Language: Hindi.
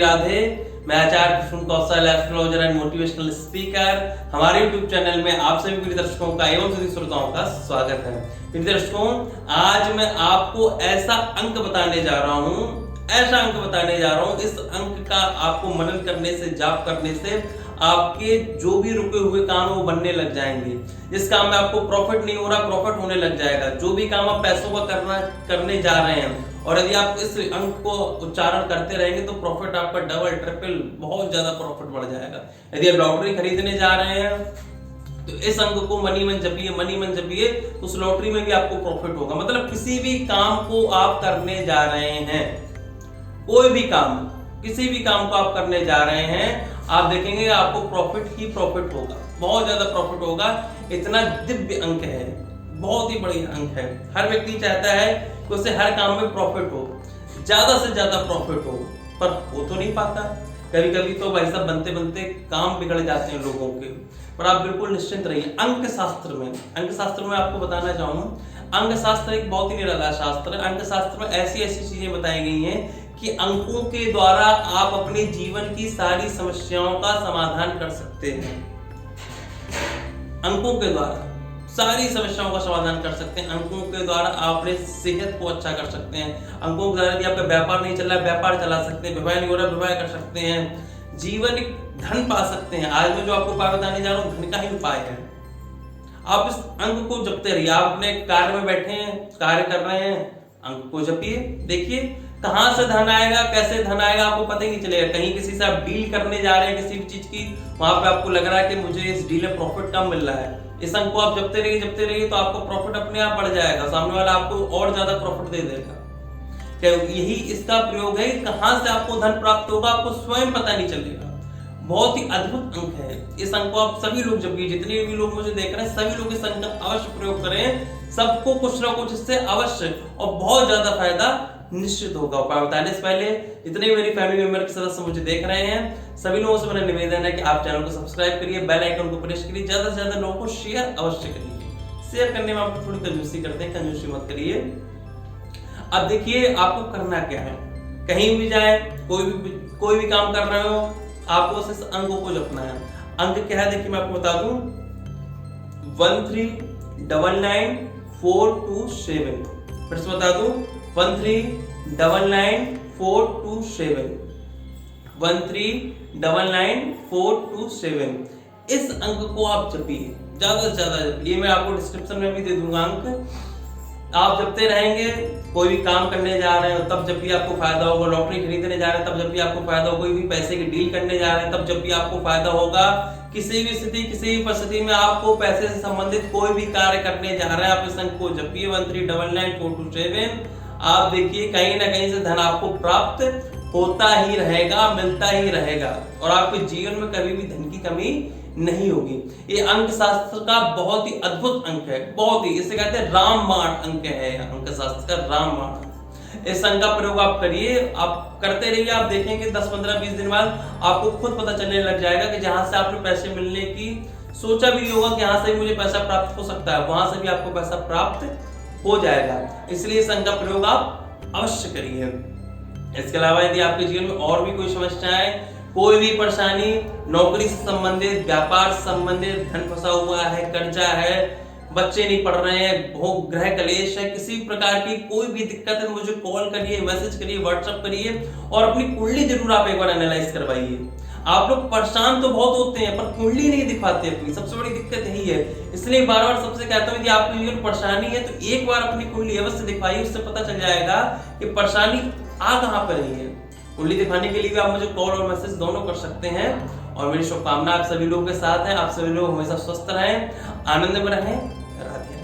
राधे। मैं आचार्य कृष्ण कौशल, एस्ट्रोलॉजर एंड मोटिवेशनल स्पीकर। हमारे YouTube चैनल में आप सभी प्रिय दर्शकों का एवं सभी श्रोताओं का स्वागत है। प्रिय दर्शकों, आज मैं आपको ऐसा अंक बताने जा रहा हूं, इस अंक का आपको मनन करने से, जाप करने से आपके जो भी रुके हुए काम वो बनने लग जाएंगे। जिस काम में आपको प्रॉफिट नहीं हो रहा, प्रॉफिट होने लग जाएगा। जो भी काम आप पैसों का करने जा रहे हैं, और यदि आप इस अंक को उच्चारण करते रहेंगे तो प्रॉफिट आपका डबल ट्रिपल बहुत ज्यादा प्रॉफिट बढ़ जाएगा। यदि आप लॉटरी खरीदने जा रहे हैं तो इस अंक को मनी मन जपिए, तो उस लॉटरी में भी आपको प्रॉफिट होगा। मतलब किसी भी काम को आप करने जा रहे हैं, कोई भी काम, किसी भी काम को आप करने जा रहे हैं, आप देखेंगे आपको प्रॉफिट ही प्रॉफिट होगा, बहुत ज्यादा प्रॉफिट होगा। इतना दिव्य अंक है, बहुत ही बढ़िया अंक है। हर व्यक्ति चाहता है कि उसे हर काम में प्रॉफिट हो, ज्यादा से ज्यादा प्रॉफिट हो, पर हो तो नहीं पाता। कभी कभी तो भाई साहब बनते बनते काम बिगड़ जाते हैं लोगों के। पर आप बिल्कुल निश्चिंत रहिए। अंक शास्त्र में आपको बताना चाहूंगा, अंक शास्त्र एक बहुत ही निराला शास्त्र है। अंक शास्त्र में ऐसी ऐसी चीजें बताई गई हैं कि अंकों के द्वारा आप अपने जीवन की सारी समस्याओं का समाधान कर सकते हैं। अंकों के द्वारा सारी समस्याओं का समाधान कर सकते हैं। अंकों के द्वारा आप अपने सेहत को अच्छा कर सकते हैं। अंकों के द्वारा यदि आपका व्यापार नहीं चल रहा है, व्यापार चला सकते हैं। विवाह नहीं हो रहा, विवाह कर सकते हैं। जीवन धन पा सकते हैं। आज मैं जो आपको उपाय बताने जा रहा हूँ, धन का ही उपाय है। आप इस अंक को जपते रहिए। आप अपने कार्य में बैठे हैं, कार्य कर रहे हैं, अंक को जपिए। देखिए कहां से धन आएगा, कैसे धन आएगा, आपको पता ही नहीं चलेगा। कहीं किसी से आप डील करने जा रहे हैं किसी भी चीज की, वहां पे आपको लग रहा है कि मुझे इस डील में प्रॉफिट कम मिल रहा है। इस अंक को आप जपते रहिए तो आपको प्रॉफिट अपने आप बढ़ जाएगा। सामने वाला आपको और ज्यादा प्रॉफिट दे देगा। क्या यही इसका प्रयोग है। कहां से आपको धन प्राप्त होगा आपको स्वयं पता नहीं चलेगा। बहुत ही अद्भुत अंक है। इस अंक को आप सभी लोग जपिए। जितने भी लोग मुझे देख रहे हैं, सभी लोग इस अंक का अवश्य प्रयोग करें। सबको कुछ ना कुछ इससे अवश्य और बहुत ज्यादा फायदा निश्चित होगा। उपाय बताने से पहले जितने भी मेरी फैमिली मेंबर के सदस्य मुझे देख रहे हैं, सभी लोगों से मेरा निवेदन है कि आप चैनल को सब्सक्राइब करिए, बेल आइकन को प्रेस करिए, ज्यादा से ज्यादा लोगों को शेयर अवश्य करिए। शेयर करने में आप थोड़ी कंजूसी करते हैं, कंजूसी मत करिए। अब देखिए आपको करना क्या है। कहीं भी जाए, कोई भी काम कर रहे हो, आपको इस अंकों को जपना है। अंक क्या है देखिए मैं आपको बता दूं, 13999427। फिर से बता दूं, 13999427, 13999427। इस अंक को आप जपिए, ज्यादा से ज्यादा जपिए। मैं आपको डिस्क्रिप्शन में भी दे दूंगा अंक। आप जपते रहेंगे। कोई भी काम करने जा रहे हो तब जब भी आपको फायदा होगा। लॉटरी खरीदने जा रहे हैं तब जब भी आपको फायदा होगा। कोई भी पैसे की डील करने जा रहे हैं तब जब भी आपको फायदा होगा। किसी भी स्थिति, किसी भी परिस्थिति में आपको पैसे से संबंधित कोई भी कार्य करने जा रहे हैं, आप इस अंक को जपिए, 13999427। आप देखिए कहीं ना कहीं से धन आपको प्राप्त होता ही रहेगा, मिलता ही रहेगा, और आपके जीवन में कभी भी धन की कमी नहीं होगी। ये अंक शास्त्र का बहुत ही अद्भुत अंक है, बहुत ही, इसे कहते हैं रामबाण अंक है। अंक शास्त्र का रामबाण। इस अंक का प्रयोग आप करिए, आप करते रहिए। आप देखेंगे 10, 15, 20 दिन बाद आपको खुद पता चलने लग जाएगा कि जहां से आपने पैसे मिलने की सोचा भी नहीं होगा कि यहाँ से मुझे पैसा प्राप्त हो सकता है, वहां से भी आपको पैसा प्राप्त हो जाएगा। इसलिए इस अंक का प्रयोग आप अवश्य करिए। इसके अलावा यदि आपके जीवन में और भी कोई समस्याएं, कोई भी परेशानी, नौकरी से संबंधित, व्यापार से संबंधित, धन फंसा हुआ है, कर्जा है, बच्चे नहीं पढ़ रहे हैं, भोग ग्रह कलेश है, किसी प्रकार की कोई भी दिक्कत है, मुझे कॉल करिए, मैसेज करिए, व्हाट्सएप करिए, और अपनी कुंडली जरूर आप एक बार एनालाइज करवाइए। आप लोग परेशान तो बहुत होते हैं पर कुंडली नहीं दिखाते अपनी, सबसे बड़ी दिक्कत यही है। इसलिए बार बार सबसे कहता हूं, यदि आपके जीवन में परेशानी है तो एक बार अपनी कुंडली अवश्य दिखाइए। उससे पता चल जाएगा कि परेशानी आ कहां पर रही है। कुंडली दिखाने के लिए भी आप मुझे कॉल और मैसेज दोनों कर सकते हैं। और मेरी शुभकामना आप सभी लोगों के साथ है। आप सभी लोग हमेशा स्वस्थ रहें, आनंद में रहें। राधे।